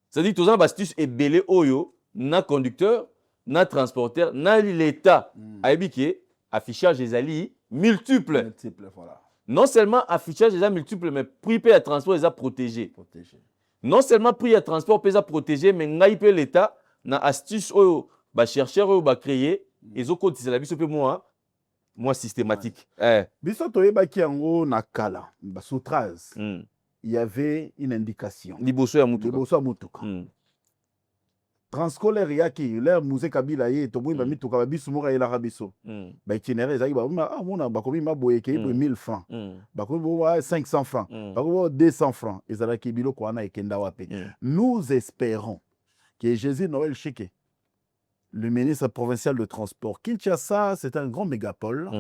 C'est-à-dire que tout ça, astuce est belé oyo, na conducteur, na transporteur, na l'État. Aïbiké, affichage des alliés multiples. Voilà. Non seulement affichage des alliés multiples, mais prix à transport les a protégés. Non seulement prix à transport les a protégés, mais n'aïpé l'État, na astuce ou ba chercheur ou ba créer, ils ont cotisé la vie peu moi systématique. Biso toyeba ki yango na kala, ba soutraz. Il y avait une indication. Liboso ya mutuka. Transcolaire yaki, l'air musée Kabila ye, to mouima mituka ba bisu mora ela rabiso. Ba itinéraire ezaki ba mona ba komi ma boye ke 1000 francs. Ba komi 500 francs. Ba komi 200 francs. Ezalaki biloko wana ekenda wapi. Nous espérons que Jésus Noël Chike, le ministre provincial de transport, Kinshasa, c'est un grand mégapole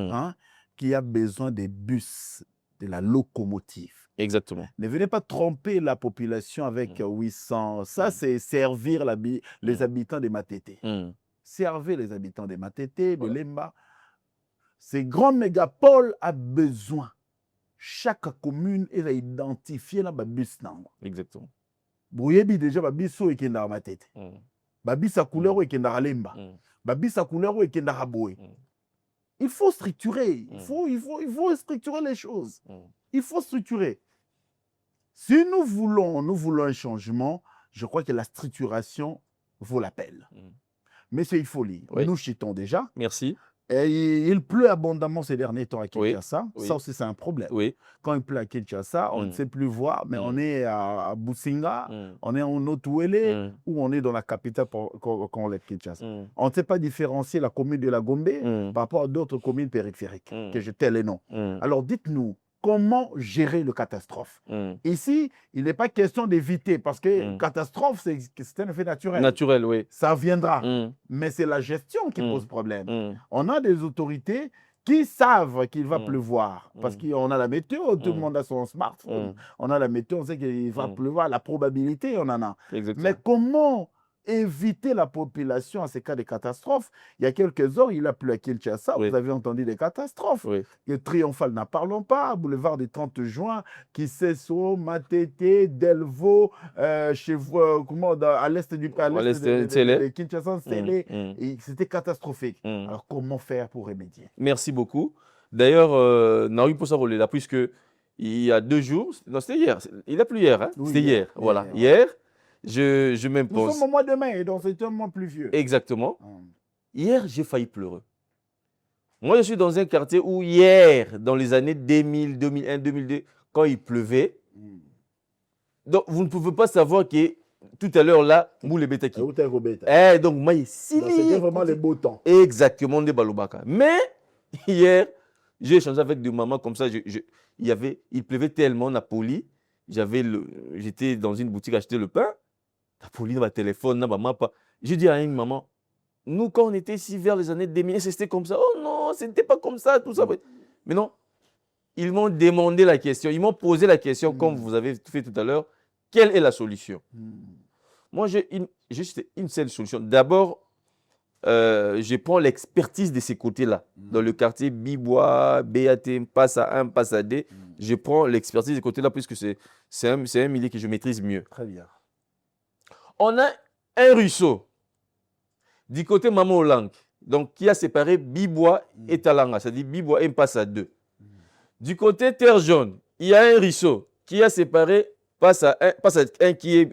qui a besoin des bus, de la locomotive. Exactement. Ne venez pas tromper la population avec 800. Ça, c'est servir les habitants des Matete. Servir les habitants des Matete, de Lemba. Ces grands mégapoles ont besoin. Chaque commune est identifiée dans le bus. Exactement. Bouyebi déjà, le bus est dans Matete. Le bus à couleur est dans Lemba. Le bus à couleur est dans Raboé. Il faut structurer. Il faut structurer les choses. Il faut structurer. Si nous voulons un changement, je crois que la structuration vaut l'appel. Monsieur Ifoli, nous chitons déjà. Merci. Et il pleut abondamment ces derniers temps à Kinshasa. Ça aussi, c'est un problème. Quand il pleut à Kinshasa, on ne sait plus voir, mais on est à Businga, on est en Otouélé, ou on est dans la capitale quand on est à Kinshasa. On ne sait pas différencier la commune de la Gombe par rapport à d'autres communes périphériques, que je tais les noms. Alors, dites-nous, comment gérer le catastrophe? Ici, il n'est pas question d'éviter, parce que catastrophe, c'est un effet naturel. Naturel, oui. Ça viendra. Mais c'est la gestion qui pose problème. On a des autorités qui savent qu'il va pleuvoir, parce qu'on a la météo, tout le monde a son smartphone. On a la météo, on sait qu'il va pleuvoir, la probabilité, on en a. Exactement. Mais comment éviter la population à ces cas de catastrophes? Il y a quelques heures, il a plu à Kinshasa, vous avez entendu des catastrophes. Le Triomphal, n'en parlons pas, boulevard du 30 juin, Kiseso, Matete, Delvaux, chez vous, à l'est du palais de Kinshasa, c'était catastrophique. Alors comment faire pour remédier? Merci beaucoup. D'ailleurs, Naoui Possarolé, là, puisque il y a 2 jours, non, c'était hier, il a plu hier, hein? C'était hier, voilà, hier. Je m'impose. Nous sommes au mois de mai, donc c'est un mois pluvieux. Exactement. Hier, j'ai failli pleurer. Moi, je suis dans un quartier où hier, dans les années 2000, 2001, 2002, quand il pleuvait, donc vous ne pouvez pas savoir que tout à l'heure là, moule Betaki. Donc, moi, c'était vraiment le beau temps. Exactement, de Balobaka. Mais hier, j'ai échangé avec des mamans comme ça. Il pleuvait tellement, Napoli. J'étais dans une boutique acheter le pain. Napoli, dans ma téléphone, dans ma map. J'ai dit à une maman, nous, quand on était ici vers les années 2000, c'était comme ça. Oh non, c'était pas comme ça, tout ça. Mais non, ils m'ont demandé la question, ils m'ont posé la question, comme vous avez fait tout à l'heure, quelle est la solution? Moi, j'ai juste une seule solution. D'abord, je prends l'expertise de ces côtés-là. Dans le quartier Bibois, BAT, passe à 1, passe à 2, je prends l'expertise de ces côtés-là puisque c'est un milieu que je maîtrise mieux. Très bien. On a un ruisseau du côté Maman Olang, donc qui a séparé Bibois et Talanga, c'est-à-dire Bibois et passe à 2. Du côté Terre Jaune, il y a un ruisseau qui a séparé passe à 1 qui est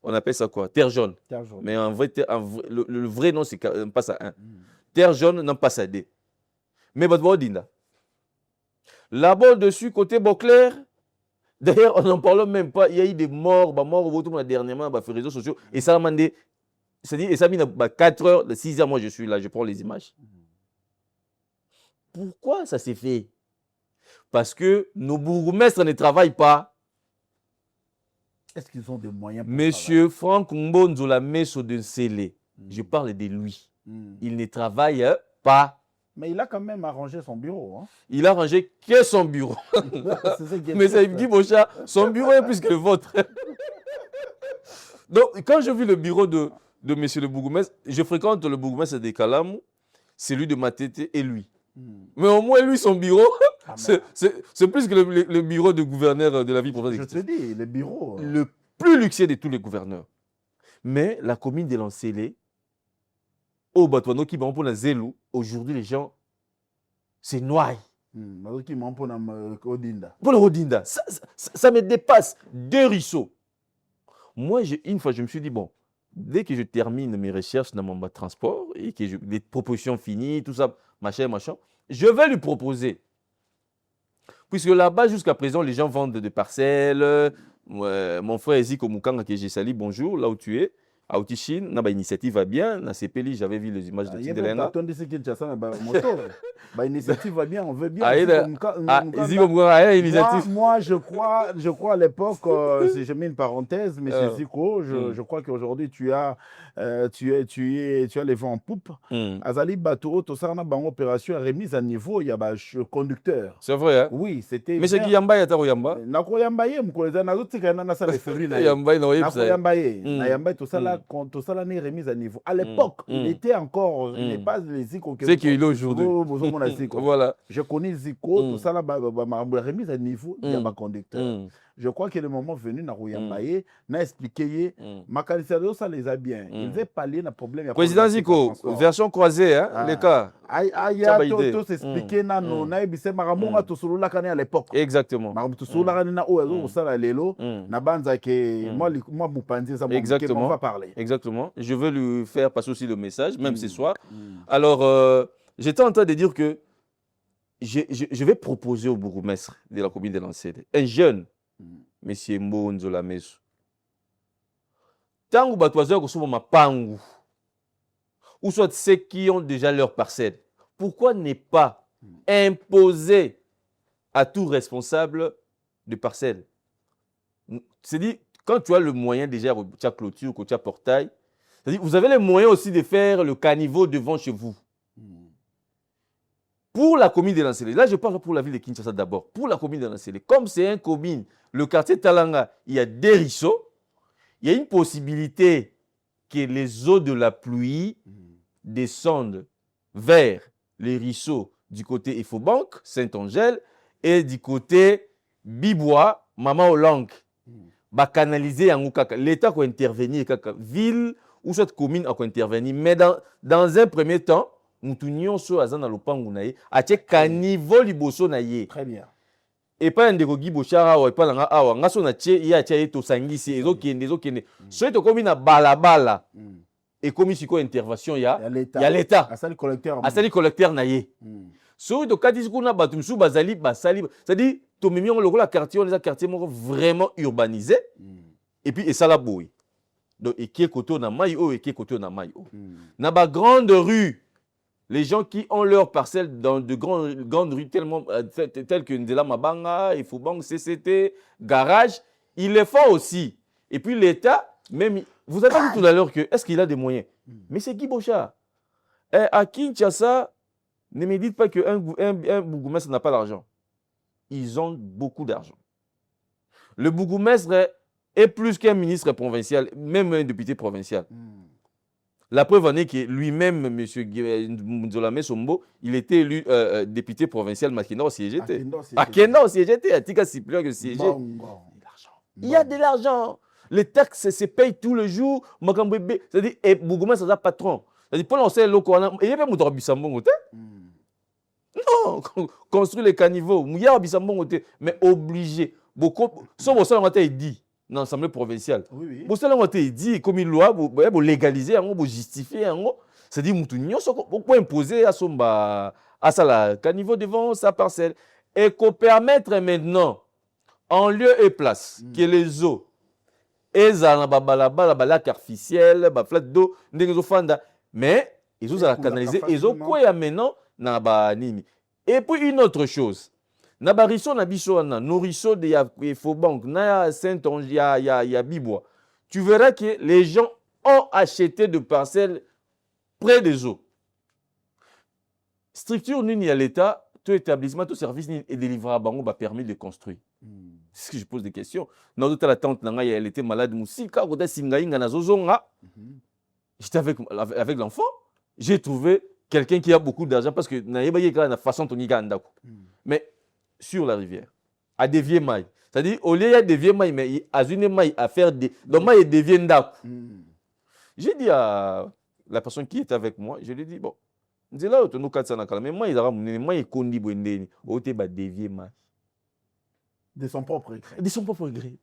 on appelle ça quoi? Terre Jaune. Mais en vrai, le vrai nom, c'est passe à 1. Terre Jaune, non, passe à 2. Mais là-bas, dessus, côté Beauclair, d'ailleurs, on n'en parle même pas. Il y a eu des morts, dernièrement, sur les réseaux sociaux. Et ça m'a dit, c'est-à-dire, et ça m'a dit 4 heures, 6 heures, moi je suis là, je prends les images. Pourquoi ça s'est fait? Parce que nos bourgmestres ne travaillent pas. Est-ce qu'ils ont des moyens pour Monsieur Franck Mbonzo la Messo de Nsele, je parle de lui. Il ne travaille pas. Mais il a quand même arrangé son bureau. Hein. Il a arrangé que son bureau. Mais c'est Guy Bocha, son bureau est plus que le vôtre. Donc, quand je vis le bureau de monsieur le bourgmestre, je fréquente le bourgmestre de Kalamou, celui de Matete et lui. Mais au moins, lui, son bureau, c'est plus que le bureau de gouverneur de la ville provinciale. Je te dis, le bureau. Le plus luxueux de tous les gouverneurs. Mais la commune de Lancélé, au Batouano qui va pour la Zélou, aujourd'hui les gens, c'est noir. Pour le Rodinda. Ça me dépasse. 2 ruisseaux. Moi, une fois, je me suis dit, bon, dès que je termine mes recherches dans mon transport et que les propositions finies, tout ça, machin, je vais lui proposer. Puisque là-bas, jusqu'à présent, les gens vendent des parcelles. Mon frère Eziko Mukanga, que j'ai sali, bonjour, là où tu es. À Outichine, l'initiative va bien. Dans ces pays, j'avais vu les images de Tindelena. L'initiative va bien, on veut bien. Moi, je crois à l'époque, si je mets une parenthèse, M. Ziko, je crois qu'aujourd'hui, tu as les vents en poupe. Azali Bateau, tout ça, on a une opération remise à niveau, il y a un conducteur. C'est vrai, hein? Oui, c'était. Mais c'est qui Yamba, Yata Yamba? Nakoyambaye, Mkoleza, Narutika, Nasa, les février. Nakoyambaye, tout ça là, n'est remise à niveau. À l'époque, il était encore, il n'est pas les Ziko. C'est qu'il est aujourd'hui. Voilà. Je connais Ziko, tout ça là, remise à niveau, il y a un conducteur. Je crois que le moment venu, Nakoyambaye, n'a expliqué, Makalisado, ça les a bien. Il veut parler d'un problème. Président Ziko, version croisée, hein, les cas. Tout s'expliquer, à l'époque. Exactement. Exactement. On va parler. Exactement. Je veux lui faire passer aussi le message, même ce soir. Alors, j'étais en train de dire que je vais proposer au bourgmestre de la commune de Lancélé, un jeune, M. Mbonzo Lameso. Tant que Batoiseur que ma pangu, ou soit ceux qui ont déjà leur parcelle, pourquoi ne pas imposer à tout responsable de parcelle? C'est-à-dire, quand tu as le moyen déjà, tu as clôture, tu as portail, c'est-à-dire, vous avez les moyens aussi de faire le caniveau devant chez vous. Pour la commune de Lancélé, là je parle pour la ville de Kinshasa d'abord, pour la commune de Lancélé, comme c'est une commune, le quartier Talanga, il y a des ruisseaux, il y a une possibilité que les eaux de la pluie descendent vers les ruisseaux du côté Efobank, Saint-Angèle, et du côté Bibois, Mama Olang. Canaliser en l'État peut intervenir, ville ou cette commune peut intervenir, mais dans un premier temps, nous tunions sur Azana Lopangu naïe, à caniveau liboso naïe. Très bien. Et pas un dégogi bochara ou pas langa awa, ngaso na tche ya tche to sangisi ezokende. So to komi na balabala. Et comme ici quoi intervention ya l'État. Asali collecteur. Asali collecteur naïe. So to kadis kuna batumsu basali, c'est-à-dire to mimion le la quartier, on les a quartier vraiment urbanisé. Et puis et ça la boui. Donc et qui est côté na maïo et qui est côté na maïo. Na ba grande rue. Les gens qui ont leurs parcelles dans de grandes rues telles que Ndela Mabanga, Ifubang, CCT, Garage, il les font aussi. Et puis l'État, même, vous avez dit tout à l'heure que, est-ce qu'il a des moyens? Mais c'est Guy Bochard. À Kinshasa, ne me dites pas qu'un bourgmestre n'a pas d'argent. Ils ont beaucoup d'argent. Le bourgmestre est plus qu'un ministre provincial, même un député provincial. La preuve en est que lui-même, M. Nzolame Sombo, il était élu député provincial Makina au CGT. Makina au CGT, à Tika Cyprien que CGT. Il y a de l'argent. Les taxes se payent tous les jours. C'est-à-dire, et Bougouma, c'est un patron. C'est-à-dire, pour lancer le Coran, il y a pas de Bissambon. Non, construire les caniveaux. Il y a Bissambon, mais obligé. Beaucoup, sauf au sein de dit. Dans l'Assemblée provinciale. Oui. Vous savez, dit comme une loi, pour légaliser, pour justifier, c'est-à-dire pour imposer à ça la caniveau devant sa parcelle et qu'on permettre maintenant, en lieu et place, que les eaux, elles ont la lac artificiel, la flat d'eau, mais ils ont la canaliser, ils ont quoi maintenant dans la nini. Et puis une autre chose. Na bariso na biso na nourrisso de Efobank na Saint-Onge ya Bibois. Tu verras que les gens ont acheté de parcelles près des eaux. Structure nini à l'État, tout établissement, tout service est délivré à Bango permis de construire. C'est ce que je pose des questions. Dans toute la tante elle était malade musika koda singainga na zozonga. J'étais avec l'enfant, j'ai trouvé quelqu'un qui a beaucoup d'argent parce que na yeba yeka na façon toniga ndako. Mais sur la rivière, à dévier mailles. C'est-à-dire, au lieu de dévier mailles, mais à une maille à faire des. Donc, maille dévier d'ak. J'ai dit à la personne qui était avec moi, je lui ai dit, bon, c'est là où tu nous casses ça, mais moi, il condi bondeni, où tu vas dévier ma. De son propre gré. De son propre gré.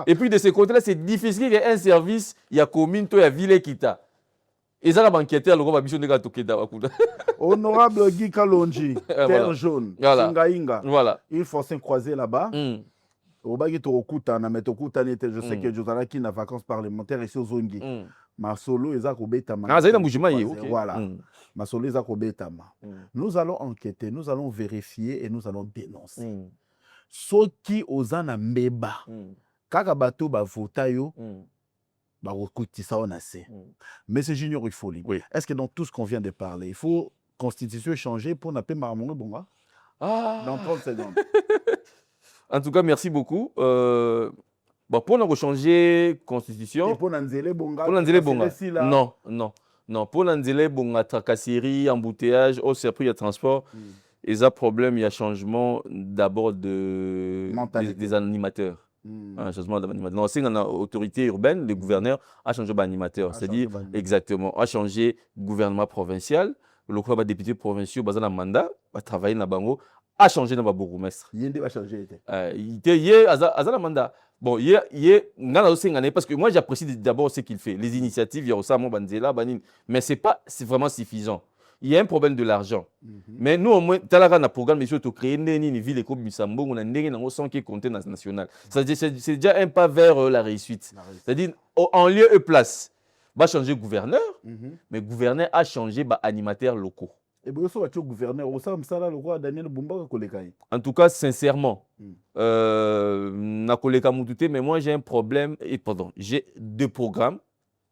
Et puis de ce côté-là, c'est difficile qu'il y ait un service, il y a commune, il y a ville qui t'a. Et ça, la banquette, le gros mission de gars Tokeda. Honorable Guy Kalonji, Terre jaune, Singainga. Voilà. Il faut se croiser là-bas. Au bas, je sais que Josala qui n'a vacances parlementaires ici aux Zongi. Ma solo est à Kobetama. Ah, c'est un mouvement, ok. Voilà. Ma solo est à Kobetama. Nous allons enquêter, nous allons vérifier et nous allons dénoncer. Ceux qui osent en mbeba, kaka bato ba votayo, ba rekutisa on assez. Mais c'est Junior il faut. Oui. Est-ce que dans tout ce qu'on vient de parler, il faut constitution changer pour n'appeler Maramongo Bonga dans 30 secondes. En tout cas, merci beaucoup. Bon, pour nous changer constitution. Et pour Nanzele Bonga. Pour Nanzele Bonga. Non. Pour Nanzele Bonga, tracasserie, embouteillage, au surplus de transport. Et ça, problème, il y a changement d'abord des animateurs. Un changement d'animateur. Non, c'est une autorité urbaine, le gouverneur a changé d'animateur. C'est-à-dire, exactement, a changé gouvernement provincial. Le club député provincial, basé dans le mandat, a travaillé dans le Bango, a changé dans le bourgmestre. Il a changé. Il était à mandat. Bon, parce que moi, j'apprécie d'abord ce qu'il fait. Les initiatives, il y a aussi Banzela, mais c'est vraiment suffisant. Il y a un problème de l'argent. Mais nous, au moins, Talaga na programme, mais surtout créer une ville comme Musambo, on a un sang qui est compté national. C'est déjà un pas vers la réussite. C'est-à-dire, en lieu et place, va changer gouverneur, mais gouverneur a changé animateurs locaux. Et vous avez gouverneur, le roi Daniel Bumba. En tout cas, sincèrement, mais moi j'ai un problème, et pardon, j'ai deux programmes.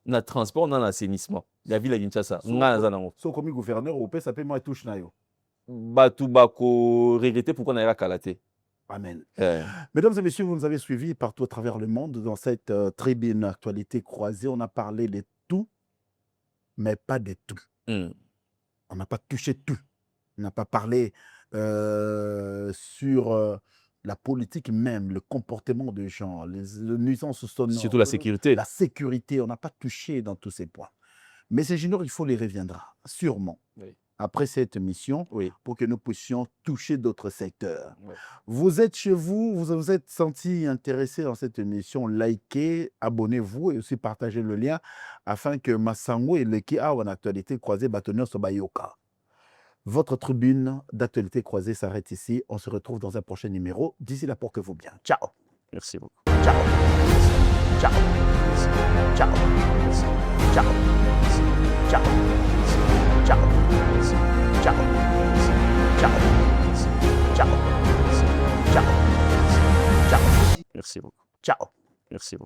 Dans le transport, dans l'assainissement. La ville de Kinshasa. So comme gouverneur, ça peut moi touche na yo. Batu bako regretter pourquoi on a kalaté. Amen. Mesdames et messieurs, vous nous avez suivis partout à travers le monde dans cette tribune actualité croisée. On a parlé de tout, mais pas de tout. On n'a pas touché tout. On n'a pas parlé sur la politique même, le comportement des gens, les nuisances sonores. Surtout la sécurité. La sécurité, on n'a pas touché dans tous ces points. Mais ces Junior, il faut les reviendra, sûrement, après cette émission, pour que nous puissions toucher d'autres secteurs. Vous êtes chez vous, vous vous êtes senti intéressé dans cette émission, likez, abonnez-vous et aussi partagez le lien afin que Massango et le Kia en actualité croisée Batonio Sobayoka. Votre tribune d'actualité croisée s'arrête ici. On se retrouve dans un prochain numéro. D'ici là, portez-vous bien. Ciao. Merci beaucoup. Ciao. Ciao. Ciao. Ciao. Ciao. Ciao. Ciao. Ciao. Ciao. Ciao. Ciao. Merci beaucoup. Ciao. Merci beaucoup.